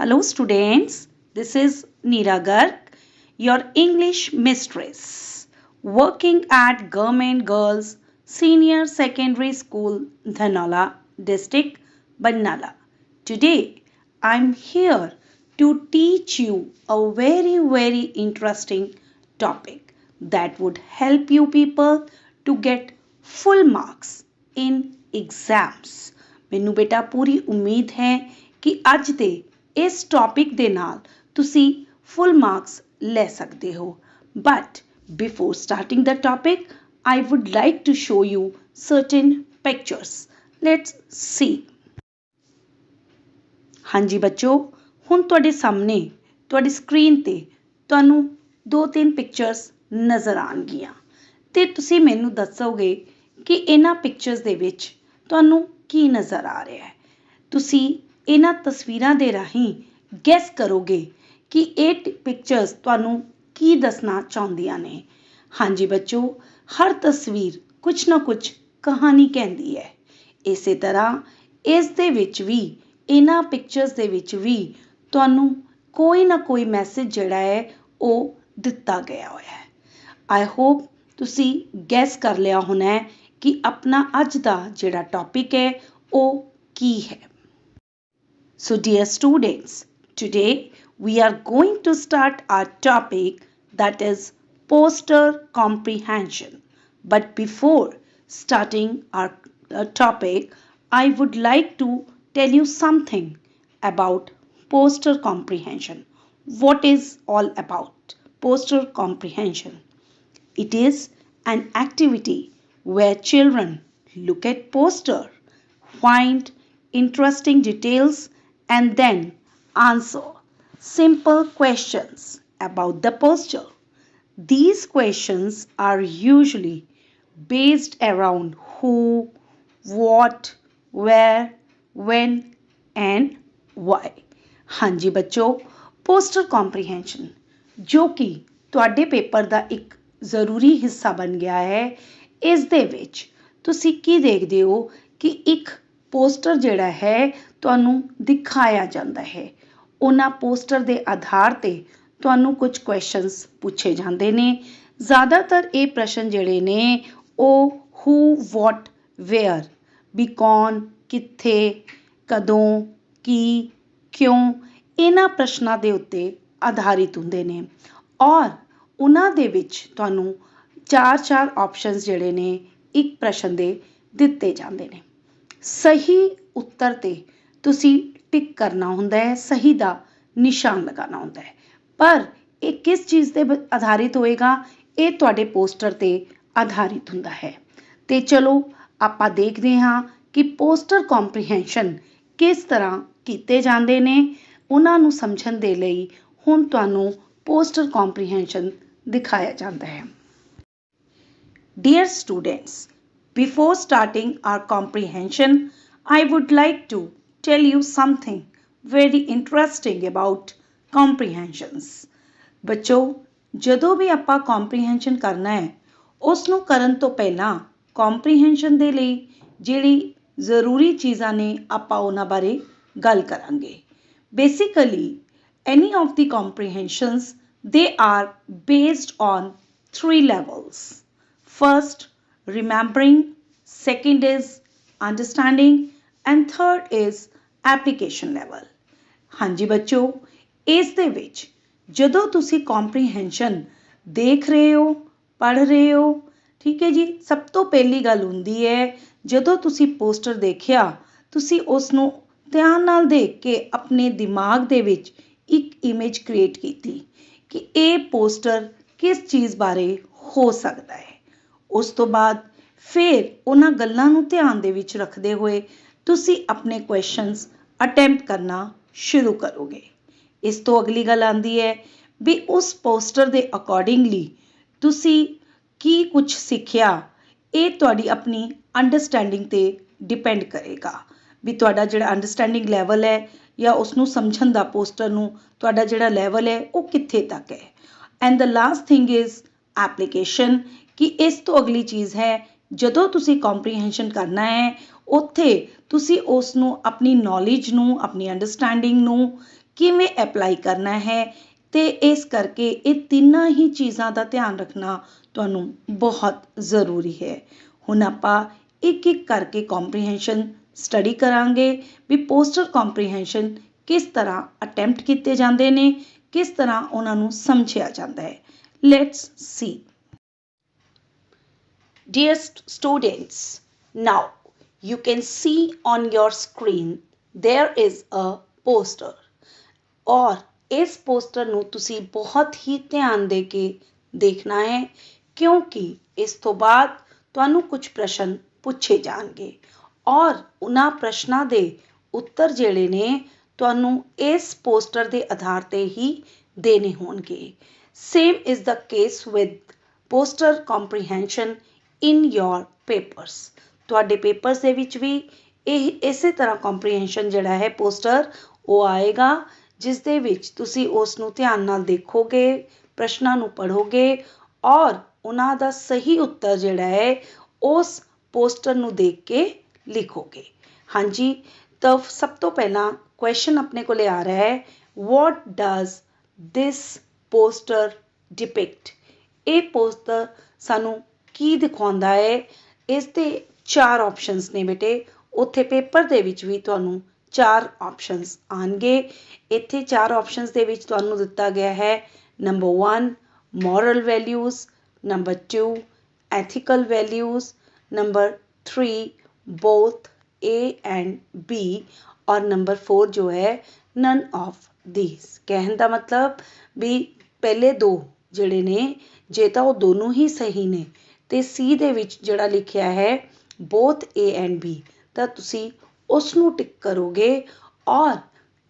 Hello students, this is Neera Garg, your English mistress, working at Government Girls Senior Secondary School, Dhanala District, Barnala. Today, I'm here to teach you a very interesting topic that would help you people to get full marks in exams. ਮੈਨੂੰ ਬੇਟਾ ਪੂਰੀ ਉਮੀਦ ਹੈ ਕਿ ਅੱਜ ਦੇ ਇਸ topic ਦੇ ਨਾਲ ਤੁਸੀਂ ਫੁੱਲ ਮਾਰਕਸ ਲੈ ਸਕਦੇ ਹੋ but before starting the topic I would like to show you certain pictures. Let's see. ਹਾਂਜੀ ਬੱਚੋ ਹੁਣ ਤੁਹਾਡੇ ਸਾਹਮਣੇ ਤੁਹਾਡੀ ਸਕਰੀਨ ਤੇ ਤੁਹਾਨੂੰ 2-3 ਪਿਕਚਰਸ ਨਜ਼ਰ ਆਣਗੀਆਂ ਤੇ ਤੁਸੀਂ ਮੈਨੂੰ ਦੱਸੋਗੇ ਕਿ ਇਹਨਾਂ ਪਿਕਚਰਸ ਦੇ ਵਿੱਚ ਤੁਹਾਨੂੰ ਕੀ ਨਜ਼ਰ ਆ ਰਿਹਾ ਹੈ ਤੁਸੀਂ ਇਹਨਾਂ ਤਸਵੀਰਾਂ ਦੇ ਰਾਹੀਂ ਗੈਸ ਕਰੋਗੇ ਕਿ ਇਹ ਪਿਕਚਰਸ ਤੁਹਾਨੂੰ ਕੀ ਦੱਸਣਾ ਚਾਹੁੰਦੀਆਂ ਨੇ ਹਾਂਜੀ ਬੱਚੋ ਹਰ ਤਸਵੀਰ ਕੁਝ ਨਾ ਕੁਝ ਕਹਾਣੀ ਕਹਿੰਦੀ ਹੈ ਇਸੇ ਤਰ੍ਹਾਂ ਇਸ ਦੇ ਵਿੱਚ ਵੀ ਇਹਨਾਂ ਪਿਕਚਰਸ ਦੇ ਵਿੱਚ ਵੀ ਤੁਹਾਨੂੰ ਕੋਈ ਨਾ ਕੋਈ ਮੈਸੇਜ ਜਿਹੜਾ ਹੈ ਉਹ ਦਿੱਤਾ ਗਿਆ ਹੋਇਆ ਹੈ ਆਈ ਹੋਪ ਤੁਸੀਂ ਗੈਸ ਕਰ ਲਿਆ ਹੋਣਾ ਹੈ ਕਿ ਆਪਣਾ ਅੱਜ ਦਾ ਜਿਹੜਾ ਟੌਪਿਕ ਹੈ ਉਹ ਕੀ ਹੈ So dear students, today we are going to start our topic that is poster comprehension. But before starting our topic, I would like to tell you something about poster comprehension. What is all about poster comprehension? It is an activity where children look at poster, find interesting details and then answer simple questions about the poster. These questions are usually based around who, what, where, when and why. ਹਾਂਜੀ ਬੱਚੋ poster comprehension ਜੋ ਕਿ ਤੁਹਾਡੇ paper ਦਾ ਇੱਕ ਜ਼ਰੂਰੀ ਹਿੱਸਾ ਬਣ ਗਿਆ ਹੈ ਇਸ ਦੇ ਵਿੱਚ ਤੁਸੀਂ ਕੀ ਦੇਖਦੇ ਹੋ ਕਿ ਇੱਕ ਪੋਸਟਰ ਜਿਹੜਾ ਹੈ ਤੁਹਾਨੂੰ ਦਿਖਾਇਆ ਜਾਂਦਾ ਹੈ ਉਹਨਾਂ ਪੋਸਟਰ ਦੇ ਆਧਾਰ ਤੇ ਤੁਹਾਨੂੰ ਕੁਝ ਕੁਐਸਚਨਸ ਪੁੱਛੇ ਜਾਂਦੇ ਨੇ ਜ਼ਿਆਦਾਤਰ ਇਹ ਪ੍ਰਸ਼ਨ ਜਿਹੜੇ ਨੇ ਉਹ who, what, where ਵੀ ਕੌਣ ਕਿੱਥੇ ਕਦੋਂ ਕੀ ਕਿਉਂ ਇਹਨਾਂ ਪ੍ਰਸ਼ਨਾਂ ਦੇ ਉੱਤੇ ਆਧਾਰਿਤ ਹੁੰਦੇ ਨੇ ਔਰ ਉਹਨਾਂ ਦੇ ਵਿੱਚ ਤੁਹਾਨੂੰ 4 ਆਪਸ਼ਨਸ ਜਿਹੜੇ ਨੇ ਇੱਕ ਪ੍ਰਸ਼ਨ ਦੇ ਦਿੱਤੇ ਜਾਂਦੇ ਨੇ ਸਹੀ ਉੱਤਰ ਤੇ ਤੁਸੀਂ ਟਿਕ ਕਰਨਾ ਹੁੰਦਾ ਹੈ ਸਹੀ ਦਾ ਨਿਸ਼ਾਨ ਲਗਾਉਣਾ ਹੁੰਦਾ ਹੈ ਪਰ ਇਹ ਕਿਸ ਚੀਜ਼ ਤੇ ਆਧਾਰਿਤ ਹੋਏਗਾ ਇਹ ਤੁਹਾਡੇ ਪੋਸਟਰ ਤੇ ਆਧਾਰਿਤ ਹੁੰਦਾ ਹੈ ਤੇ ਚਲੋ ਆਪਾਂ ਦੇਖਦੇ ਹਾਂ ਕਿ ਪੋਸਟਰ ਕੰਪਰੀਹੈਂਸ਼ਨ ਕਿਸ ਤਰ੍ਹਾਂ ਕੀਤੇ ਜਾਂਦੇ ਨੇ ਉਹਨਾਂ ਨੂੰ ਸਮਝਣ ਦੇ ਲਈ ਹੁਣ ਤੁਹਾਨੂੰ ਪੋਸਟਰ ਕੰਪਰੀਹੈਂਸ਼ਨ ਦਿਖਾਇਆ ਜਾਂਦਾ ਹੈ Dear students, before starting our comprehension, I would like to tell you something very interesting about comprehensions. ਬੱਚੋ ਜਦੋਂ ਵੀ ਆਪਾਂ comprehension ਕਰਨਾ ਹੈ ਉਸ ਨੂੰ ਕਰਨ ਤੋਂ ਪਹਿਲਾਂ comprehension ਦੇ ਲਈ ਜਿਹੜੀ ਜ਼ਰੂਰੀ ਚੀਜ਼ਾਂ ਨੇ ਆਪਾਂ ਉਹਨਾਂ ਬਾਰੇ ਗੱਲ ਕਰਾਂਗੇ Basically, any of the comprehensions, they are based on 3 levels. First, remembering, second is understanding and third is application level. ਹਾਂਜੀ ਬੱਚੋ ਇਸ ਦੇ ਵਿੱਚ ਜਦੋਂ ਤੁਸੀਂ comprehension ਦੇਖ ਰਹੇ ਹੋ ਪੜ੍ਹ ਰਹੇ ਹੋ ਠੀਕ ਹੈ ਜੀ ਸਭ ਤੋਂ ਪਹਿਲੀ ਗੱਲ ਹੁੰਦੀ ਹੈ ਜਦੋਂ ਤੁਸੀਂ ਪੋਸਟਰ ਦੇਖਿਆ ਤੁਸੀਂ ਉਸ ਨੂੰ ਧਿਆਨ ਨਾਲ ਦੇਖ ਕੇ ਆਪਣੇ ਦਿਮਾਗ ਦੇ ਵਿੱਚ ਇੱਕ ਇਮੇਜ ਕ੍ਰੀਏਟ ਕੀਤੀ ਕਿ ਇਹ ਪੋਸਟਰ ਕਿਸ ਚੀਜ਼ ਬਾਰੇ ਹੋ ਸਕਦਾ ਹੈ ਉਸ ਤੋਂ ਬਾਅਦ ਫਿਰ ਉਹਨਾਂ ਗੱਲਾਂ ਨੂੰ ਧਿਆਨ ਦੇ ਵਿੱਚ ਰੱਖਦੇ ਹੋਏ ਤੁਸੀਂ ਆਪਣੇ ਕੁਐਸਚਨਸ ਅਟੈਂਪਟ ਕਰਨਾ ਸ਼ੁਰੂ ਕਰੋਗੇ ਇਸ ਤੋਂ ਅਗਲੀ ਗੱਲ ਆਉਂਦੀ ਹੈ ਵੀ ਉਸ ਪੋਸਟਰ ਦੇ ਅਕੋਰਡਿੰਗਲੀ ਤੁਸੀਂ ਕੀ ਕੁਝ ਸਿੱਖਿਆ ਇਹ ਤੁਹਾਡੀ ਆਪਣੀ ਅੰਡਰਸਟੈਂਡਿੰਗ ਤੇ ਡਿਪੈਂਡ ਕਰੇਗਾ ਵੀ ਤੁਹਾਡਾ ਜਿਹੜਾ ਅੰਡਰਸਟੈਂਡਿੰਗ ਲੈਵਲ ਹੈ ਜਾਂ ਉਸ ਨੂੰ ਸਮਝਣ ਦਾ ਪੋਸਟਰ ਨੂੰ ਤੁਹਾਡਾ ਜਿਹੜਾ ਲੈਵਲ ਹੈ ਉਹ ਕਿੱਥੇ ਤੱਕ ਹੈ and the last thing is application ਕਿ ਇਸ ਤੋਂ ਅਗਲੀ ਚੀਜ਼ ਹੈ ਜਦੋਂ ਤੁਸੀਂ ਕੰਪਰੀਹੈਂਸ਼ਨ ਕਰਨਾ ਹੈ ਉੱਥੇ ਤੁਸੀਂ ਉਸ ਨੂੰ ਆਪਣੀ ਨੌਲੇਜ ਨੂੰ ਆਪਣੀ ਅੰਡਰਸਟੈਂਡਿੰਗ ਨੂੰ ਕਿਵੇਂ ਅਪਲਾਈ ਕਰਨਾ ਹੈ, ਤੇ ਇਸ ਕਰਕੇ ਇਹ ਤਿੰਨਾਂ ਹੀ ਚੀਜ਼ਾਂ ਦਾ ਧਿਆਨ ਰੱਖਣਾ ਤੁਹਾਨੂੰ ਬਹੁਤ ਜ਼ਰੂਰੀ ਹੈ। ਹੁਣ ਆਪਾਂ ਇੱਕ ਇੱਕ ਕਰਕੇ ਕੰਪਰੀਹੈਂਸ਼ਨ ਸਟੱਡੀ ਕਰਾਂਗੇ ਵੀ ਪੋਸਟਰ ਕੰਪਰੀਹੈਂਸ਼ਨ ਕਿਸ ਤਰ੍ਹਾਂ ਅਟੈਂਪਟ ਕੀਤੇ ਜਾਂਦੇ ਨੇ, ਕਿਸ ਤਰ੍ਹਾਂ ਉਹਨਾਂ ਨੂੰ ਸਮਝਿਆ ਜਾਂਦਾ ਹੈ। Let's see. Dear students, now you can see on your screen there is a poster ਔਰ ਇਸ ਪੋਸਟਰ ਨੂੰ ਤੁਸੀਂ ਬਹੁਤ ਹੀ ਧਿਆਨ ਦੇ ਕੇ ਦੇਖਣਾ ਹੈ, ਕਿਉਂਕਿ ਇਸ ਤੋਂ ਬਾਅਦ ਤੁਹਾਨੂੰ ਕੁਝ ਪ੍ਰਸ਼ਨ ਪੁੱਛੇ ਜਾਣਗੇ ਔਰ ਉਹਨਾਂ ਪ੍ਰਸ਼ਨਾਂ ਦੇ ਉੱਤਰ ਜਿਹੜੇ ਨੇ ਤੁਹਾਨੂੰ ਇਸ ਪੋਸਟਰ ਦੇ ਆਧਾਰ ਤੇ ਹੀ ਦੇਣੇ ਹੋਣਗੇ। Same is the case with poster comprehension in your papers. ਤੁਹਾਡੇ ਪੇਪਰਸ ਦੇ ਵਿੱਚ ਵੀ ਇਹ ਇਸੇ ਤਰ੍ਹਾਂ ਕੰਪਰੀਹੈਂਸ਼ਨ ਜਿਹੜਾ ਹੈ ਪੋਸਟਰ ਉਹ ਆਏਗਾ, ਜਿਸ ਦੇ ਵਿੱਚ ਤੁਸੀਂ ਉਸ ਨੂੰ ਧਿਆਨ ਨਾਲ ਦੇਖੋਗੇ, ਪ੍ਰਸ਼ਨਾਂ ਨੂੰ ਪੜ੍ਹੋਗੇ ਔਰ ਉਹਨਾਂ ਦਾ ਸਹੀ ਉੱਤਰ ਜਿਹੜਾ ਹੈ ਉਸ ਪੋਸਟਰ ਨੂੰ ਦੇਖ ਕੇ ਲਿਖੋਗੇ। ਹਾਂਜੀ, ਤਾਂ ਸਭ ਤੋਂ ਪਹਿਲਾਂ ਕੁਐਸਚਨ ਆਪਣੇ ਕੋਲ ਆ ਰਿਹਾ ਹੈ, ਵਾਟ ਡਜ਼ ਦਿਸ ਪੋਸਟਰ ਡਿਪਿਕਟ। ਇਹ ਪੋਸਟਰ ਸਾਨੂੰ ਕੀ ਦਿਖਾਉਂਦਾ ਹੈ? ਇਸ ਦੇ 4 ਆਪਸ਼ਨਸ ਨੇ ਬੇਟੇ। ਉੱਥੇ ਪੇਪਰ ਦੇ ਵਿੱਚ ਵੀ ਤੁਹਾਨੂੰ 4 ਆਪਸ਼ਨਸ ਆਉਣਗੇ। ਇੱਥੇ 4 ਆਪਸ਼ਨਸ ਦੇ ਵਿੱਚ ਤੁਹਾਨੂੰ ਦਿੱਤਾ ਗਿਆ ਹੈ, number 1 moral values, number 2 ethical values, number 3 both A and B ਔਰ ਨੰਬਰ 4 ਜੋ ਹੈ none of these। ਕਹਿਣ ਦਾ ਮਤਲਬ ਵੀ ਪਹਿਲੇ 2 ਜਿਹੜੇ ਨੇ ਜੇ ਤਾਂ ਉਹ ਦੋਨੋਂ ਹੀ ਸਹੀ ਨੇ ਤੇ C ਦੇ ਵਿੱਚ ਜਿਹੜਾ ਲਿਖਿਆ ਹੈ both A and B ਤਾਂ ਤੁਸੀਂ ਉਸ ਨੂੰ ਟਿਕ ਕਰੋਗੇ ਔਰ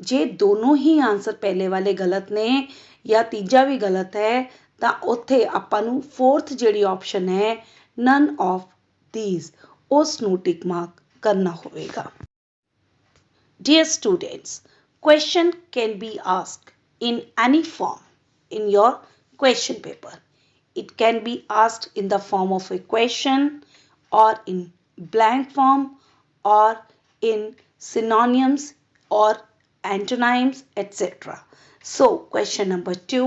ਜੇ ਦੋਨੋਂ ਹੀ ਆਨਸਰ ਪਹਿਲੇ ਵਾਲੇ ਗਲਤ ਨੇ ਜਾਂ ਤੀਜਾ ਵੀ ਗਲਤ ਹੈ ਤਾਂ ਉੱਥੇ ਆਪਾਂ ਨੂੰ 4th ਜਿਹੜੀ ਆਪਸ਼ਨ ਹੈ none of these ਉਸ ਨੂੰ ਟਿਕ ਮਾਰਕ ਕਰਨਾ ਹੋਵੇਗਾ। Dear students, question can be asked in any form in your question paper. It can be asked in the form of a question or in blank form or in synonyms or antonyms, etc. So, question number 2,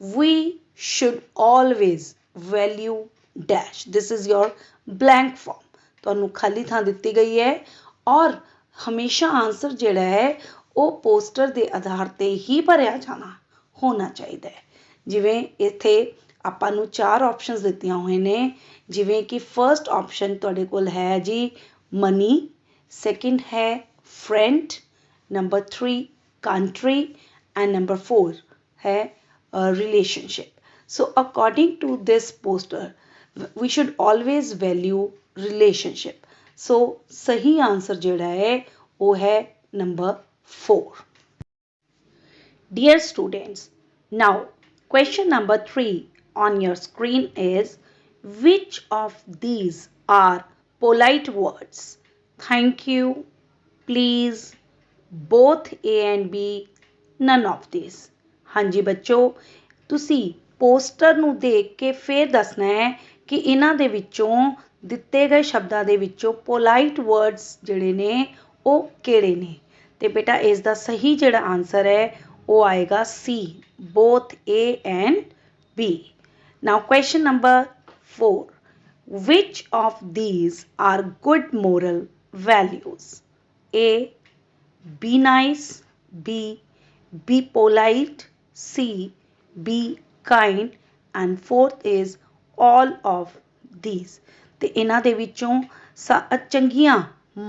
we should always value dash. This is your blank form. ਤੁਹਾਨੂੰ ਖਾਲੀ ਥਾਂ ਦਿੱਤੀ ਗਈ ਹੈ ਔਰ ਹਮੇਸ਼ਾ answer ਜਿਹੜਾ ਹੈ ਉਹ ਪੋਸਟਰ ਦੇ ਆਧਾਰ ਤੇ ਹੀ ਭਰਿਆ ਜਾਣਾ ਹੋਣਾ ਚਾਹੀਦਾ ਹੈ। ਜਿਵੇਂ ਇੱਥੇ ਆਪਾਂ ਨੂੰ 4 ਆਪਸ਼ਨਸ ਦਿੱਤੀਆਂ ਹੋਏ ਨੇ, ਜਿਵੇਂ ਕਿ ਫਰਸਟ ਆਪਸ਼ਨ ਤੁਹਾਡੇ ਕੋਲ ਹੈ ਜੀ ਮਨੀ, ਸੈਕਿੰਡ ਹੈ friend, number 3 country and number 4 ਹੈ relationship. So according to this poster we should always value relationship. So ਸਹੀ ਆਨਸਰ ਜਿਹੜਾ ਹੈ ਉਹ ਹੈ number 4। Dear students, now question number 3 on your screen is, which of these are polite words? Thank you, please, both A and B, none of these। ਹਾਂਜੀ ਬੱਚੋ, ਤੁਸੀਂ poster ਨੂੰ ਦੇਖ ਕੇ ਫਿਰ ਦੱਸਣਾ ਹੈ ਕਿ ਇਹਨਾਂ ਦੇ ਵਿੱਚੋਂ ਦਿੱਤੇ ਗਏ ਸ਼ਬਦਾਂ ਦੇ ਵਿੱਚੋਂ ਪੋਲਾਈਟ ਵਰਡਸ ਜਿਹੜੇ ਨੇ ਉਹ ਕਿਹੜੇ ਨੇ। ਤੇ ਬੇਟਾ ਇਸ ਦਾ ਸਹੀ ਜਿਹੜਾ ਆਨਸਰ ਹੈ ਉਹ ਆਏਗਾ C, both A and B। Now question number 4, which of these are good moral values? A, be nice, B, be polite, C, be kind and 4th is all of these। ਤੇ ਇਹਨਾਂ ਦੇ ਵਿੱਚੋਂ ਚੰਗੀਆਂ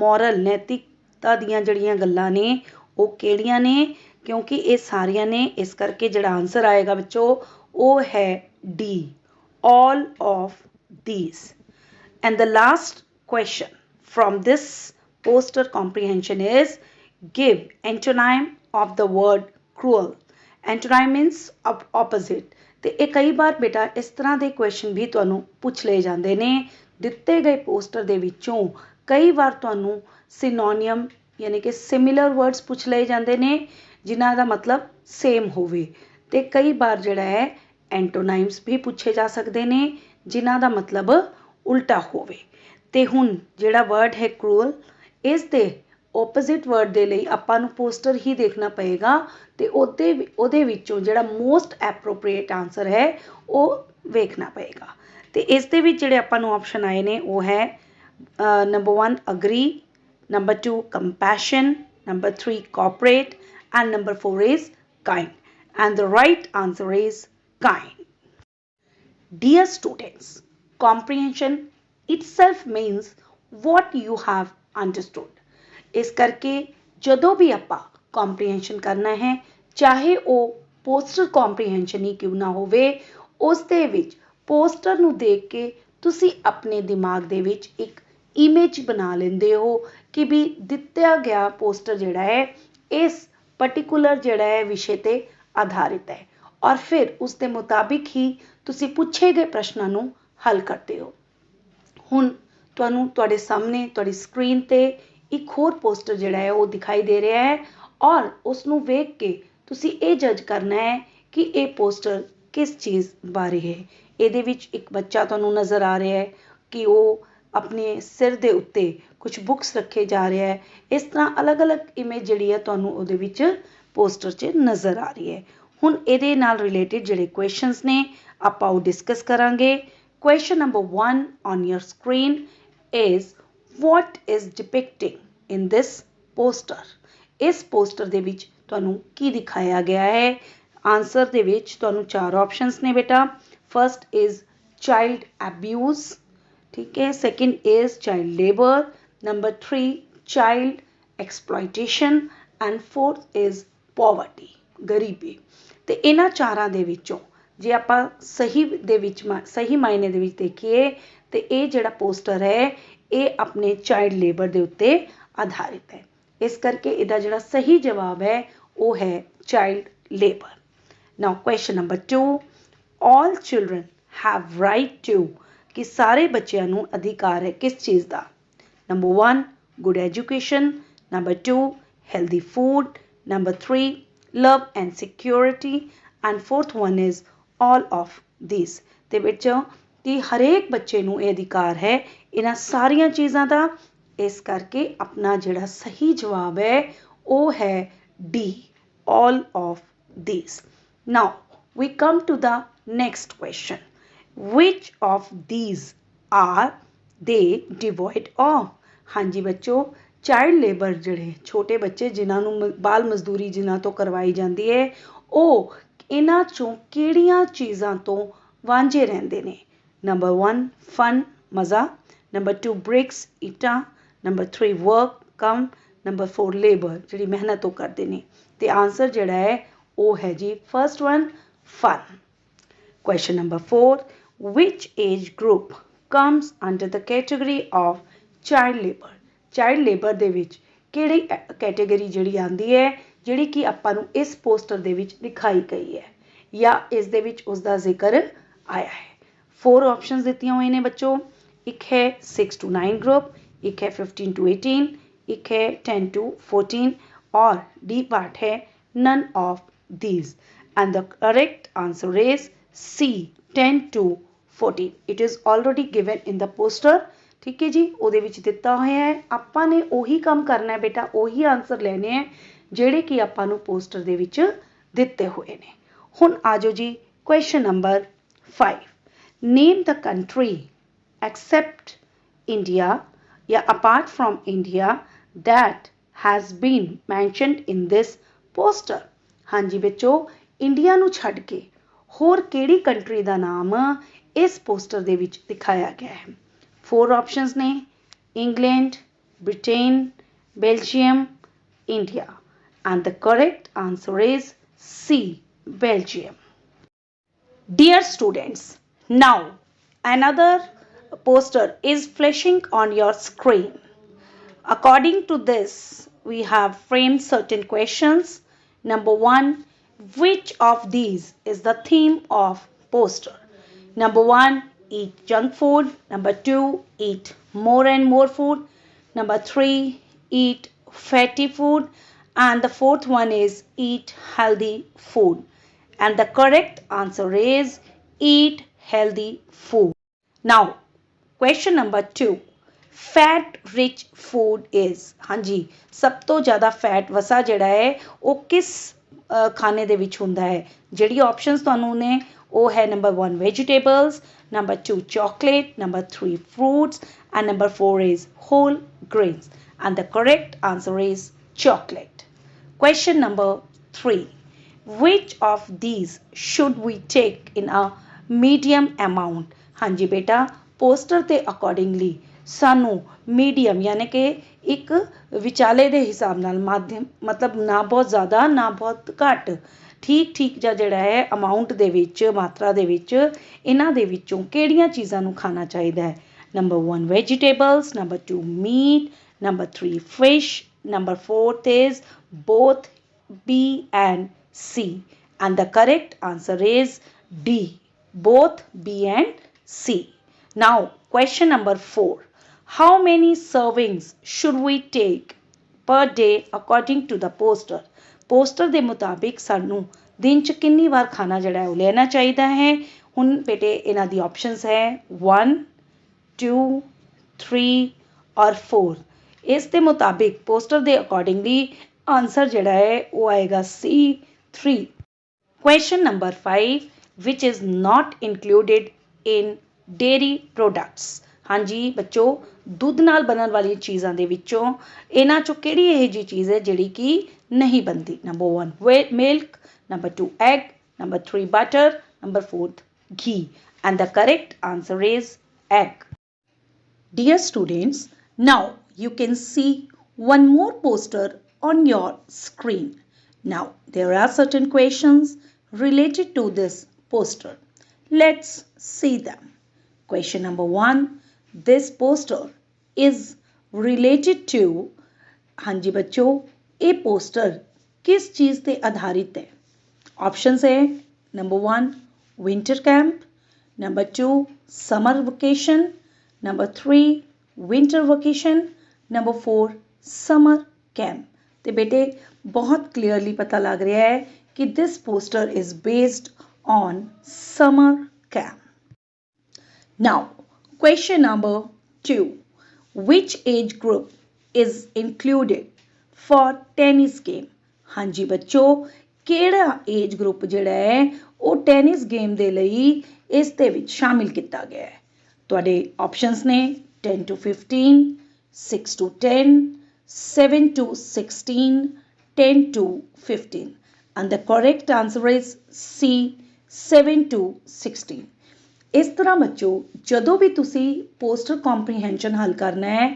moral ਨੈਤਿਕਤਾ ਦੀਆਂ ਜਿਹੜੀਆਂ ਗੱਲਾਂ ਨੇ ਉਹ ਕਿਹੜੀਆਂ ਨੇ, ਕਿਉਂਕਿ ਇਹ ਸਾਰੀਆਂ ਨੇ, ਇਸ ਕਰਕੇ ਜਿਹੜਾ ਆਨਸਰ ਆਏਗਾ ਬੱਚੋ ਉਹ ਹੈ D, all of these। And the last question from this poster comprehension is, give antonym of the word cruel। Antonym means opposite। ਤੇ ਇਹ ਕਈ ਵਾਰ ਬੇਟਾ ਇਸ ਤਰ੍ਹਾਂ ਦੇ ਕੁਐਸਚਨ ਵੀ ਤੁਹਾਨੂੰ ਪੁੱਛ ਲਏ ਜਾਂਦੇ ਨੇ। ਦਿੱਤੇ ਗਏ ਪੋਸਟਰ ਦੇ ਵਿੱਚੋਂ ਕਈ ਵਾਰ ਤੁਹਾਨੂੰ ਸਿਨੋਨੀਅਮ ਯਾਨੀ ਕਿ ਸਿਮਿਲਰ ਵਰਡਸ ਪੁੱਛ ਲਏ ਜਾਂਦੇ ਨੇ ਜਿਨ੍ਹਾਂ ਦਾ ਮਤਲਬ ਸੇਮ ਹੋਵੇ, ਤੇ ਕਈ ਵਾਰ ਜਿਹੜਾ ਹੈ ਐਂਟੋਨਾਈਮਸ ਵੀ ਪੁੱਛੇ ਜਾ ਸਕਦੇ ਨੇ ਜਿਨ੍ਹਾਂ ਦਾ ਮਤਲਬ ਉਲਟਾ ਹੋਵੇ। ਤੇ ਹੁਣ ਜਿਹੜਾ ਵਰਡ ਹੈ ਕਰੂਅਲ, ਇਸ ਦੇ ਓਪੋਜ਼ਿਟ ਵਰਡ ਦੇ ਲਈ ਆਪਾਂ ਨੂੰ ਪੋਸਟਰ ਹੀ ਦੇਖਣਾ ਪਏਗਾ ਤੇ ਉਹਦੇ ਵਿੱਚੋਂ ਜਿਹੜਾ ਮੋਸਟ ਐਪਰੋਪ੍ਰੀਏਟ ਆਨਸਰ ਹੈ ਉਹ ਵੇਖਣਾ ਪਏਗਾ। ਤੇ ਇਸ ਦੇ ਵਿੱਚ ਜਿਹੜੇ ਆਪਾਂ ਨੂੰ ਆਪਸ਼ਨ ਆਏ ਨੇ ਉਹ ਹੈ number 1 agree, number 2 compassion, number 3 cooperate and number 4 is kind, and the right answer is kind. Dear students, comprehension itself means what you have understood. ਇਸ ਕਰਕੇ ਜਦੋਂ ਵੀ ਆਪਾਂ comprehension ਕਰਨਾ ਹੈ, ਚਾਹੇ ਉਹ poster comprehension ਹੀ ਕਿਉਂ ਨਾ ਹੋਵੇ, ਉਸ ਦੇ ਵਿੱਚ poster ਨੂੰ ਦੇਖ ਕੇ ਤੁਸੀਂ ਆਪਣੇ ਦਿਮਾਗ ਦੇ ਵਿੱਚ ਇੱਕ image ਬਣਾ ਲੈਂਦੇ ਹੋ ਕਿ ਵੀ ਦਿੱਤਾ ਗਿਆ poster ਜਿਹੜਾ ਹੈ ਇਸ particular ਜਿਹੜਾ ਹੈ ਵਿਸ਼ੇ ਤੇ ਆਧਾਰਿਤ ਹੈ ਔਰ ਫਿਰ ਉਸ ਦੇ ਮੁਤਾਬਿਕ ਹੀ ਤੁਸੀਂ ਪੁੱਛੇ ਗਏ ਪ੍ਰਸ਼ਨਾਂ ਨੂੰ ਹੱਲ ਕਰਦੇ ਹੋ। ਹੁਣ ਤੁਹਾਨੂੰ ਤੁਹਾਡੇ ਸਾਹਮਣੇ ਤੁਹਾਡੀ ਸਕਰੀਨ ਤੇ ਇੱਕ ਹੋਰ ਪੋਸਟਰ ਜਿਹੜਾ ਹੈ ਉਹ ਦਿਖਾਈ ਦੇ ਰਿਹਾ ਹੈ ਔਰ ਉਸ ਨੂੰ ਵੇਖ ਕੇ ਤੁਸੀਂ ਇਹ ਜੱਜ ਕਰਨਾ ਹੈ ਕਿ ਇਹ ਪੋਸਟਰ ਕਿਸ ਚੀਜ਼ ਬਾਰੇ ਹੈ। ਇਹਦੇ ਵਿੱਚ ਇੱਕ ਬੱਚਾ ਤੁਹਾਨੂੰ ਨਜ਼ਰ ਆ ਰਿਹਾ ਹੈ ਕਿ ਉਹ ਆਪਣੇ ਸਿਰ ਦੇ ਉੱਤੇ ਕੁਝ ਬੁੱਕਸ ਰੱਖੇ ਜਾ ਰਿਹਾ ਹੈ। ਇਸ ਤਰ੍ਹਾਂ ਅਲੱਗ-ਅਲੱਗ ਇਮੇਜ ਜਿਹੜੀ ਹੈ ਤੁਹਾਨੂੰ ਉਹਦੇ ਵਿੱਚ ਪੋਸਟਰ 'ਚ ਨਜ਼ਰ ਆ ਰਹੀ ਹੈ। ਹੁਣ ਇਹਦੇ ਨਾਲ ਰਿਲੇਟਿਡ ਜਿਹੜੇ ਕੁਐਸਚਨਸ ਨੇ ਆਪਾਂ ਉਹ ਡਿਸਕਸ ਕਰਾਂਗੇ। Question number 1 on your screen is what is depicting in this poster? ਇਸ ਪੋਸਟਰ ਦੇ ਵਿੱਚ ਤੁਹਾਨੂੰ ਕੀ ਦਿਖਾਇਆ ਗਿਆ ਹੈ? ਆਨਸਰ ਦੇ ਵਿੱਚ ਤੁਹਾਨੂੰ 4 ਆਪਸ਼ਨਸ ਨੇ ਬੇਟਾ। ਫਰਸਟ ਇਜ਼ ਚਾਈਲਡ ਅਬਿਊਜ਼, ठीक है, second is child labour, number 3 child exploitation and fourth is poverty, गरीबी। तो इन्हां चारां दे विचों जे आपां सही मायने दे विच देखिए तो ये जिहड़ा पोस्टर है ये अपने चाइल्ड लेबर दे उत्ते आधारित है। इस करके इहदा जिहड़ा सही जवाब है वो है child labour. Now question number 2, all children have right to, कि सारे बच्चों को अधिकार है किस चीज़ का? Number 1 good education, number 2 healthy food, number 3 love and security and fourth one is all of this. तो बच्चों कि हरेक बच्चे को यह अधिकार है इन्हां सारिया चीज़ों का। इस करके अपना जिहड़ा सही जवाब है वो है D, all of this. Now we come to the next question, which of these are they devoid of? हाँ जी बच्चों, चाइल्ड लेबर ਜਿਹੜੇ ਛੋਟੇ ਬੱਚੇ ਜਿਨ੍ਹਾਂ ਨੂੰ ਬਾਲ ਮਜ਼ਦੂਰੀ ਜਿਨ੍ਹਾਂ ਤੋਂ ਕਰਵਾਈ ਜਾਂਦੀ ਹੈ ਉਹ ਇਹਨਾਂ ਚੋਂ ਕਿਹੜੀਆਂ ਚੀਜ਼ਾਂ ਤੋਂ ਵਾਂਝੇ ਰਹਿੰਦੇ ਨੇ? ਨੰਬਰ 1 ਫਨ, ਮਜ਼ਾ, ਨੰਬਰ 2 ਬ੍ਰਿਕਸ, ਇੱਟਾਂ, ਨੰਬਰ 3 ਵਰਕ ਕੰਮ, ਨੰਬਰ 4 ਲੇਬਰ ਜਿਹੜੀ ਮਿਹਨਤ ਉਹ ਕਰਦੇ ਨੇ। ਤੇ ਆਨਸਰ ਜਿਹੜਾ ਹੈ ਉਹ ਹੈ ਜੀ first one fun. Question number 4, which age group comes under the category of child labor? Child labor ਦੇ ਵਿੱਚ ਕਿਹੜੀ ਕੈਟੇਗਰੀ ਜਿਹੜੀ ਆਂਦੀ ਹੈ ਜਿਹੜੀ ਕਿ ਆਪਾਂ ਨੂੰ ਇਸ ਪੋਸਟਰ ਦੇ ਵਿੱਚ ਦਿਖਾਈ ਗਈ ਹੈ ਜਾਂ ਇਸ ਦੇ ਵਿੱਚ ਉਸ ਦਾ ਜ਼ਿਕਰ ਆਇਆ ਹੈ? 4 ਆਪਸ਼ਨਸ ਦਿੱਤੀਆਂ ਹੋਏ ਨੇ ਬੱਚੋ। ਇੱਕ ਹੈ 6 to 9 ਗਰੁੱਪ, ਇੱਕ ਹੈ 15 to 18, ਇੱਕ ਹੈ 10 to 14 और डी पार्ट है none of these and the correct answer is C, 10 to 14. It is already given in the poster, ठीक है जी, ਉਹਦੇ ਵਿੱਚ ਦਿੱਤਾ ਹੋਇਆ ਹੈ। ਆਪਾਂ ਨੇ ਉਹੀ ਕੰਮ ਕਰਨਾ ਹੈ ਬੇਟਾ, ਉਹੀ ਆਨਸਰ ਲੈਣੇ ਹੈ ਜਿਹੜੇ ਕਿ ਆਪਾਂ ਨੂੰ ਪੋਸਟਰ ਦੇ ਵਿੱਚ ਦਿੱਤੇ ਹੋਏ ਨੇ। ਹੁਣ ਆਜੋ ਜੀ question number 5, name the country except India ਜਾਂ apart from India that has been mentioned in this poster। हाँ जी बच्चों, इंडिया नू छड़ के होर केड़ी कंट्री का नाम इस पोस्टर दे विच दिखाया गया है? 4 ऑप्शंस ने, England, Britain, Belgium, India and the correct answer is C, Belgium. Dear students, now another poster is flashing on your screen. According to this, we have framed certain questions. Number 1, which of these is the theme of poster? Number 1, eat junk food. Number 2, eat more and more food. Number 3, eat fatty food. And the fourth one is eat healthy food. And the correct answer is eat healthy food. Now, question number 2. Fat rich food is, हाँ जी, सब तो ज़्यादा fat वसा ਜਿਹੜਾ ਹੈ ਉਹ ਕਿਸ ਖਾਣੇ ਦੇ ਵਿੱਚ ਹੁੰਦਾ ਹੈ। ਜਿਹੜੀ ਆਪਸ਼ਨਸ ਤੁਹਾਨੂੰ ਨੇ ਉਹ ਹੈ number 1 vegetables, number 2 chocolate, number 3 fruits, and number 4 is whole grains, and the correct answer is chocolate. Question number 3, which of these should we take in a medium amount? हाँ जी बेटा, पोस्टर के accordingly सानू medium यानी कि एक विचाले के हिसाब नाल माध्यम मतलब ना बहुत ज़्यादा ना बहुत घट ठीक ठीक जिहा जिहड़ा है अमाउंट दे विच मात्रा दे विच इन्हां दे विचों किहड़ियां चीज़ां नूं खाना चाहिदा है। Number 1 vegetables, number 2 meat, number 3 fish, number 4 is both B and C, and the correct answer is D, both B and C. Now question number 4, how many servings should we take per day according to the poster? Poster ਦੇ ਮੁਤਾਬਿਕ ਸਾਨੂੰ ਦਿਨ ਚ ਕਿੰਨੀ ਵਾਰ ਖਾਣਾ ਜਿਹੜਾ ਹੈ ਉਹ ਲੈਣਾ ਚਾਹੀਦਾ ਹੈ। ਹੁਣ ਬੇਟੇ ਇਹਨਾਂ ਦੀ ਆਪਸ਼ਨਸ ਹੈ 1 2 3 ਔਰ 4। ਇਸ ਦੇ ਮੁਤਾਬਿਕ ਪੋਸਟਰ ਦੇ ਅਕੋਰਡਿੰਗਲੀ ਆਨਸਰ ਜਿਹੜਾ ਹੈ ਉਹ ਆਏਗਾ C3। Question number 5, which is not included in dairy products? हाँ जी बच्चों, ਦੁੱਧ ਨਾਲ ਬਣਨ ਵਾਲੀ ਚੀਜ਼ਾਂ ਦੇ ਵਿੱਚੋਂ ਇਹਨਾਂ ਚੋਂ ਕਿਹੜੀ ਇਹ ਜੀ ਚੀਜ਼ ਹੈ ਜਿਹੜੀ ਕਿ ਨਹੀਂ ਬਣਦੀ। Number 1 milk, number 2 egg, number 3 butter, number 4 ghee, and the correct answer is egg. Dear students, now you can see one more poster on your screen. Now there are certain questions related to this poster. Let's see them. Question number 1, this poster is related to, हाँ जी बच्चों, ये poster किस चीज़ पे आधारित है? Options है number 1 winter camp, number 2 summer vacation, number 3 winter vacation, number 4 summer camp. तो बेटे बहुत क्लियरली पता लग रहा है कि this poster is based on summer camp. Now question number 2, which age group is included for tennis game? हाँ जी बच्चों, ਕਿਹੜਾ ਏਜ ਗਰੁੱਪ ਜਿਹੜਾ ਹੈ ਉਹ ਟੈਨਿਸ ਗੇਮ ਦੇ ਲਈ ਇਸ ਦੇ ਵਿੱਚ ਸ਼ਾਮਿਲ ਕੀਤਾ ਗਿਆ ਹੈ। ਤੁਹਾਡੇ ਆਪਸ਼ਨਸ ਨੇ 10 to 15, 6 to 10, 7 to 16, 10 to 15, and the correct answer is C, 7 to 16। ਇਸ ਤਰ੍ਹਾਂ ਬੱਚੋ ਜਦੋਂ ਵੀ ਤੁਸੀਂ ਪੋਸਟਰ ਕੰਪਰੀਹੈਂਸ਼ਨ ਹੱਲ ਕਰਨਾ ਹੈ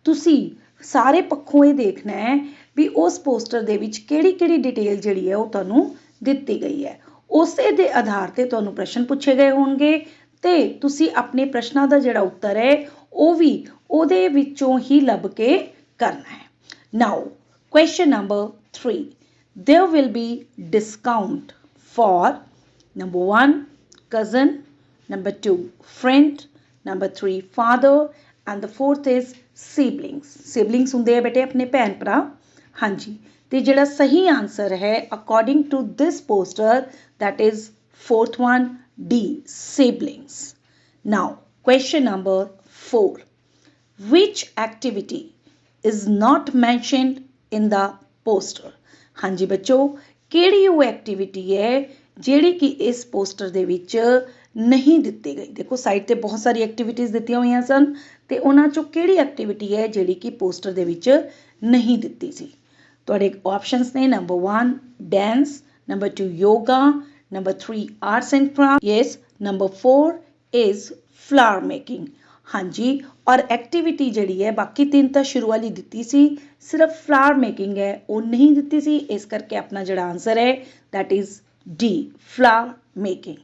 ਤੁਸੀਂ ਸਾਰੇ ਪੱਖੋਂ ਇਹ ਦੇਖਣਾ ਹੈ ਵੀ ਉਸ ਪੋਸਟਰ ਦੇ ਵਿੱਚ ਕਿਹੜੀ ਕਿਹੜੀ ਡਿਟੇਲ ਜਿਹੜੀ ਹੈ ਉਹ ਤੁਹਾਨੂੰ ਦਿੱਤੀ ਗਈ ਹੈ। ਉਸੇ ਦੇ ਆਧਾਰ ਤੇ ਤੁਹਾਨੂੰ ਪ੍ਰਸ਼ਨ ਪੁੱਛੇ ਗਏ ਹੋਣਗੇ ਤੇ ਤੁਸੀਂ ਆਪਣੇ ਪ੍ਰਸ਼ਨਾਂ ਦਾ ਜਿਹੜਾ ਉੱਤਰ ਹੈ ਉਹ ਵੀ ਉਹਦੇ ਵਿੱਚੋਂ ਹੀ ਲੱਭ ਕੇ ਕਰਨਾ ਹੈ। ਨਾਓ question number 3, there will be discount for number 1 cousin, number 2 friend, number 3 father, and the fourth is siblings. siblings ਹੁੰਦੇ ਆ ਬੇਟੇ ਆਪਣੇ ਭੈਣ ਭਰਾ। ਹਾਂਜੀ ਤੇ ਜਿਹੜਾ ਸਹੀ ਆਨਸਰ ਹੈ according to this poster that is fourth one, D, siblings. Now question number 4, which activity is not mentioned in the poster? हाँ जी बच्चों, ਕਿਹੜੀ ਉਹ ਐਕਟੀਵਿਟੀ ਹੈ ਜਿਹੜੀ ਕਿ ਇਸ ਪੋਸਟਰ ਦੇ ਵਿੱਚ ਨਹੀਂ ਦਿੱਤੀ ਗਈ। ਦੇਖੋ ਸਾਈਡ ਤੇ ਬਹੁਤ ਸਾਰੀ ਐਕਟੀਵਿਟੀਜ਼ ਦਿੱਤੀਆਂ ਹੋਈਆਂ ਸਨ ਤੇ ਉਹਨਾਂ ਚੋਂ ਕਿਹੜੀ ਐਕਟੀਵਿਟੀ ਹੈ ਜਿਹੜੀ ਕਿ ਪੋਸਟਰ ਦੇ ਵਿੱਚ ਨਹੀਂ ਦਿੱਤੀ ਸੀ। ਤੁਹਾਡੇ ਆਪਸ਼ਨਸ ਨੇ number 1 dance, number 2 yoga, number 3 arts and craft, yes, number 4 is flower making. ਹਾਂਜੀ ਔਰ ਐਕਟੀਵਿਟੀ ਜਿਹੜੀ ਹੈ ਬਾਕੀ ਤਿੰਨ ਤਾਂ ਸ਼ੁਰੂ ਵਾਲੀ ਦਿੱਤੀ ਸੀ, ਸਿਰਫ ਫਲਾਵਰ ਮੇਕਿੰਗ ਹੈ ਉਹ ਨਹੀਂ ਦਿੱਤੀ ਸੀ, ਇਸ ਕਰਕੇ ਆਪਣਾ ਜਿਹੜਾ ਆਨਸਰ ਹੈ that is D, flower making.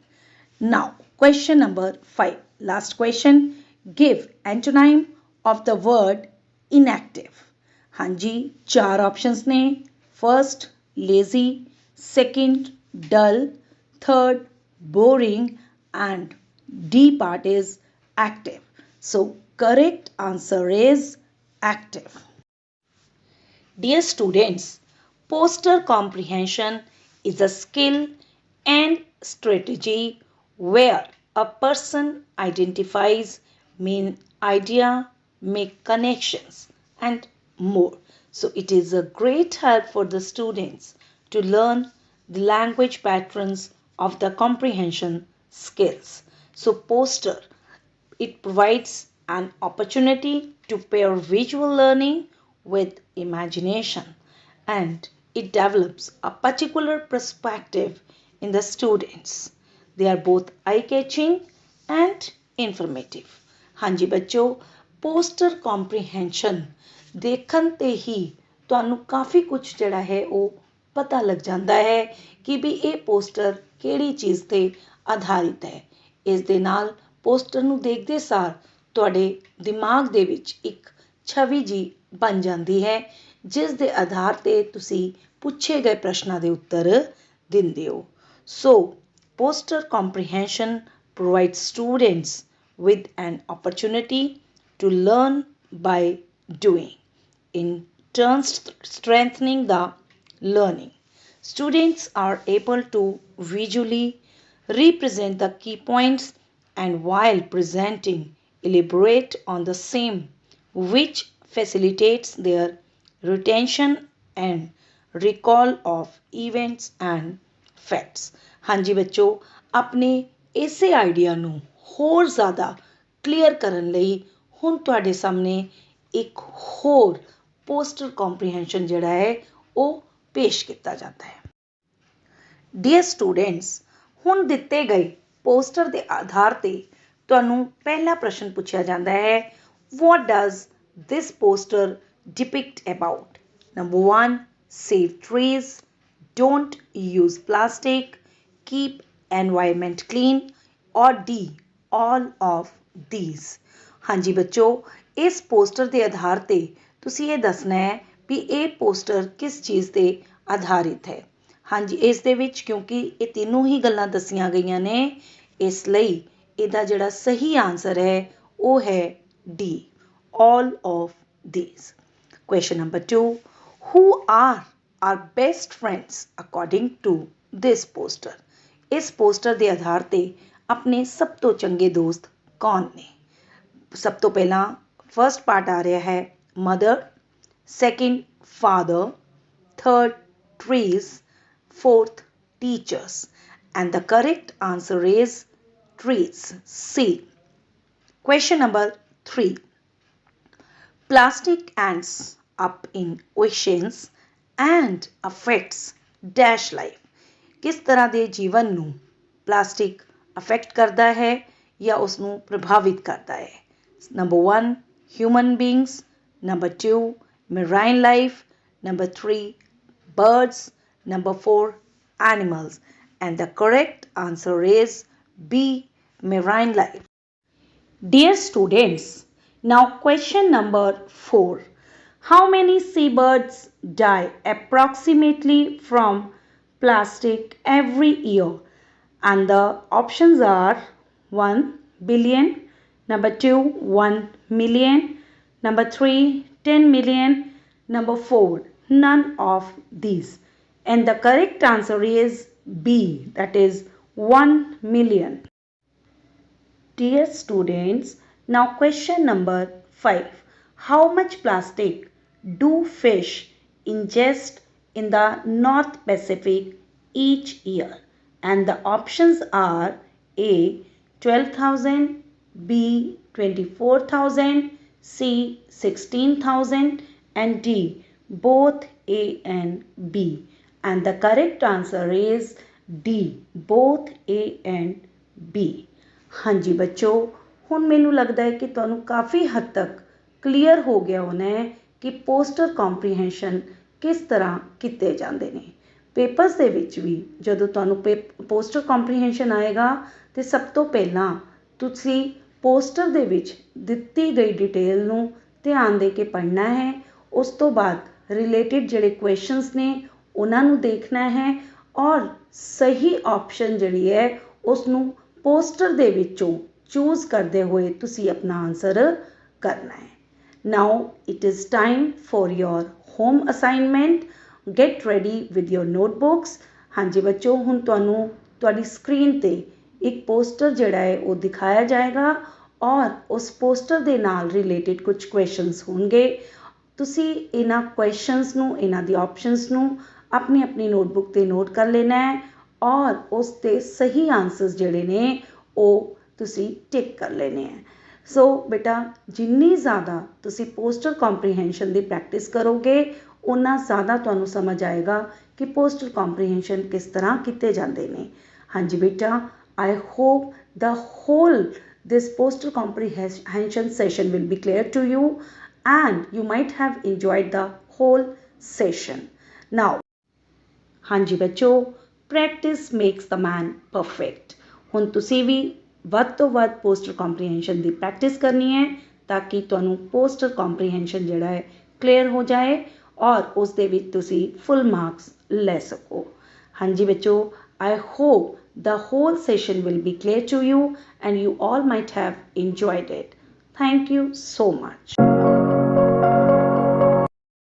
Now question number 5, last question, give antonym of the word inactive. हाँ जी चार ऑप्शंस ने, first lazy, second dull, third boring, and D part is active. So correct answer is active. Dear students, poster comprehension is a skill and strategy where a person identifies main idea, make connections, and more. So it is a great help for the students to learn the language patterns of the comprehension skills. So poster, it provides an opportunity to pair visual learning with imagination, and it develops a particular perspective in the students. They are both eye catching and informative. ਹਾਂਜੀ ਬੱਚੋ, poster comprehension ਦੇਖਣ ਤੇ ਹੀ ਤੁਹਾਨੂੰ ਕਾਫੀ ਕੁਝ ਜਿਹੜਾ ਹੈ ਉਹ ਪਤਾ ਲੱਗ ਜਾਂਦਾ ਹੈ ਕਿ ਵੀ ਇਹ ਪੋਸਟਰ ਕਿਹੜੀ ਚੀਜ਼ ਤੇ ਆਧਾਰਿਤ ਹੈ। ਇਸ ਦੇ ਨਾਲ ਪੋਸਟਰ ਨੂੰ ਦੇਖਦੇ ਸਾਰ ਤੁਹਾਡੇ ਦਿਮਾਗ ਦੇ ਵਿੱਚ ਇੱਕ ਛਵੀ ਜੀ ਬਣ ਜਾਂਦੀ ਹੈ, ਜਿਸ ਦੇ ਆਧਾਰ ਤੇ ਤੁਸੀਂ ਪੁੱਛੇ ਗਏ ਪ੍ਰਸ਼ਨਾਂ ਦੇ ਉੱਤਰ ਦਿੰਦੇ ਹੋ। ਸੋ poster comprehension provides students with an opportunity to learn by doing, in turn strengthening the learning. Students are able to visually represent the key points and while presenting elaborate on the same, which facilitates their retention and recall of events and facts. ਹਾਂਜੀ ਬੱਚੋ, ਆਪਣੇ ਇਸੇ idea ਨੂੰ ਹੋਰ ਜ਼ਿਆਦਾ clear ਕਰਨ ਲਈ ਹੁਣ ਤੁਹਾਡੇ ਸਾਹਮਣੇ ਇੱਕ ਹੋਰ ਪੋਸਟਰ ਕੰਪਰੀਹੈਂਸ਼ਨ ਜਿਹੜਾ ਹੈ ਉਹ ਪੇਸ਼ ਕੀਤਾ ਜਾਂਦਾ ਹੈ। ਡੀਅਰ ਸਟੂਡੈਂਟਸ, ਹੁਣ ਦਿੱਤੇ ਗਏ ਪੋਸਟਰ ਦੇ ਆਧਾਰ ਤੇ ਤੁਹਾਨੂੰ ਪਹਿਲਾ ਪ੍ਰਸ਼ਨ ਪੁੱਛਿਆ ਜਾਂਦਾ ਹੈ, what does this poster depict about? Number 1, save trees, don't use plastic, keep environment clean, or D, all of these. ਹਾਂਜੀ ਬੱਚੋ, ਇਸ ਪੋਸਟਰ ਦੇ ਆਧਾਰ ਤੇ ਤੁਸੀਂ ਇਹ ਦੱਸਣਾ ਹੈ ਵੀ ਇਹ ਪੋਸਟਰ ਕਿਸ ਚੀਜ਼ ਤੇ ਆਧਾਰਿਤ ਹੈ। ਹਾਂਜੀ, ਇਸ ਦੇ ਵਿੱਚ ਕਿਉਂਕਿ ਇਹ ਤਿੰਨੋਂ ਹੀ ਗੱਲਾਂ ਦੱਸੀਆਂ ਗਈਆਂ ਨੇ, ਇਸ ਲਈ ਇਹਦਾ ਜਿਹੜਾ ਸਹੀ ਆਨਸਰ ਹੈ ਉਹ ਹੈ D, all of these. Question number 2, who are our best friends according to this poster? ਇਸ ਪੋਸਟਰ ਦੇ ਆਧਾਰ ਤੇ ਆਪਣੇ ਸਭ ਤੋਂ ਚੰਗੇ ਦੋਸਤ ਕੌਣ ਨੇ? ਸਭ ਤੋਂ ਪਹਿਲਾਂ ਫਰਸਟ ਪਾਰਟ ਆ ਰਿਹਾ ਹੈ mother, second father, third trees, fourth teachers, and the correct answer is trees, C. Question number 3, plastic ends up in oceans and affects dash life. ਕਿਸ ਤਰ੍ਹਾਂ ਦੇ ਜੀਵਨ ਨੂੰ ਪਲਾਸਟਿਕ ਅਫੈਕਟ ਕਰਦਾ ਹੈ ਜਾਂ ਉਸ ਨੂੰ ਪ੍ਰਭਾਵਿਤ ਕਰਦਾ ਹੈ? Number 1, human beings, number 2, marine life, number 3, birds, number 4, animals, and the correct answer is B, marine life. Dear students, now question number 4, how many seabirds die approximately from plastic every year? And the options are 1 billion, number 2, 1 million, number 3, 10 million, number 4, none of these. And the correct answer is B, that is 1 million. Dear students, now question number 5, how much plastic do fish ingest in the North Pacific each year? And the options are A, 12,000, B, 24,000, C, 16,000, and D, both A and B. And the correct answer is D, both A and B. ਹਾਂਜੀ ਬੱਚੋ, ਹੁਣ ਮੈਨੂੰ ਲੱਗਦਾ ਹੈ ਕਿ ਤੁਹਾਨੂੰ ਕਾਫੀ ਹੱਦ ਤੱਕ ਕਲੀਅਰ ਹੋ ਗਿਆ ਹੋਣਾ ਹੈ ਕਿ ਪੋਸਟਰ ਕੰਪਰੀਹੈਂਸ਼ਨ ਕਿਸ ਤਰ੍ਹਾਂ ਕੀਤੇ ਜਾਂਦੇ ਨੇ। ਪੇਪਰਸ ਦੇ ਵਿੱਚ ਵੀ ਜਦੋਂ ਤੁਹਾਨੂੰ ਪੋਸਟਰ ਕੰਪਰੀਹੈਂਸ਼ਨ ਆਏਗਾ ਤੇ ਸਭ ਤੋਂ ਪਹਿਲਾਂ ਤੁਸੀਂ ਪੋਸਟਰ ਦੇ ਵਿੱਚ ਦਿੱਤੀ ਗਈ ਡਿਟੇਲ ਨੂੰ ਧਿਆਨ ਦੇ ਕੇ ਪੜ੍ਹਨਾ ਹੈ। ਉਸ ਤੋਂ ਬਾਅਦ ਰਿਲੇਟਿਡ ਜਿਹੜੇ ਕੁਐਸਚਨਸ ਨੇ ਉਹਨਾਂ ਨੂੰ ਦੇਖਣਾ ਹੈ ਔਰ ਸਹੀ ਆਪਸ਼ਨ ਜਿਹੜੀ ਹੈ ਉਸ ਨੂੰ ਪੋਸਟਰ ਦੇ ਵਿੱਚੋਂ ਚੂਜ਼ ਕਰਦੇ ਹੋਏ ਤੁਸੀਂ ਆਪਣਾ ਆਨਸਰ ਕਰਨਾ ਹੈ। ਨਾਓ it is time for your home assignment. Get ready with your notebooks. ਹਾਂਜੀ ਬੱਚੋ, ਹੁਣ ਤੁਹਾਨੂੰ ਤੁਹਾਡੀ ਸਕਰੀਨ 'ਤੇ ਇੱਕ ਪੋਸਟਰ ਜਿਹੜਾ ਹੈ ਉਹ ਦਿਖਾਇਆ ਜਾਏਗਾ ਔਰ ਉਸ ਪੋਸਟਰ ਦੇ ਨਾਲ ਰਿਲੇਟਡ ਕੁਝ ਕੁਐਸਚਨਸ ਹੋਣਗੇ। ਤੁਸੀਂ ਇਹਨਾਂ ਕੁਐਸਚਨਸ ਨੂੰ, ਇਹਨਾਂ ਦੀ ਆਪਸ਼ਨਸ ਨੂੰ ਆਪਣੀ ਨੋਟਬੁੱਕ 'ਤੇ ਨੋਟ ਕਰ ਲੈਣਾ ਹੈ ਔਰ ਉਸ ਦੇ ਸਹੀ ਆਨਸਰਸ ਜਿਹੜੇ ਨੇ ਉਹ ਤੁਸੀਂ ਟਿਕ ਕਰ ਲੈਣੇ ਹੈ। ਸੋ ਬੇਟਾ ਜਿੰਨੀ ਜ਼ਿਆਦਾ ਤੁਸੀਂ ਪੋਸਟਰ ਕੰਪਰੀਹੈਂਸ਼ਨ ਦੀ ਪ੍ਰੈਕਟਿਸ ਕਰੋਗੇ ਉਨਾ ਜ਼ਿਆਦਾ ਤੁਹਾਨੂੰ ਸਮਝ ਆਏਗਾ ਕਿ ਪੋਸਟਰ ਕੰਪਰੀਹੈਂਸ਼ਨ ਕਿਸ ਤਰ੍ਹਾਂ ਕੀਤੇ ਜਾਂਦੇ ਨੇ। ਹਾਂਜੀ ਬੇਟਾ, I hope the whole this poster comprehension session will be clear to you and you might have enjoyed the whole session. Now, ਹਾਂਜੀ ਬੱਚੋ, practice makes the man perfect. ਹੁਣ ਤੁਸੀਂ ਵੀ ਵੱਧ ਤੋਂ ਵੱਧ ਪੋਸਟਰ ਕੰਪਰੀਹੈਂਸ਼ਨ ਦੀ ਪ੍ਰੈਕਟਿਸ ਕਰਨੀ ਹੈ ਤਾਂ ਕਿ ਤੁਹਾਨੂੰ ਪੋਸਟਰ ਕੰਪਰੀਹੈਂਸ਼ਨ ਜਿਹੜਾ ਹੈ ਕਲੀਅਰ ਹੋ ਜਾਏ ਔਰ ਉਸ ਦੇ ਵਿੱਚ ਤੁਸੀਂ ਫੁੱਲ ਮਾਰਕਸ ਲੈ ਸਕੋ। ਹਾਂਜੀ ਬੱਚੋ, I hope the whole session will be clear to you and you all might have enjoyed it. Thank you so much.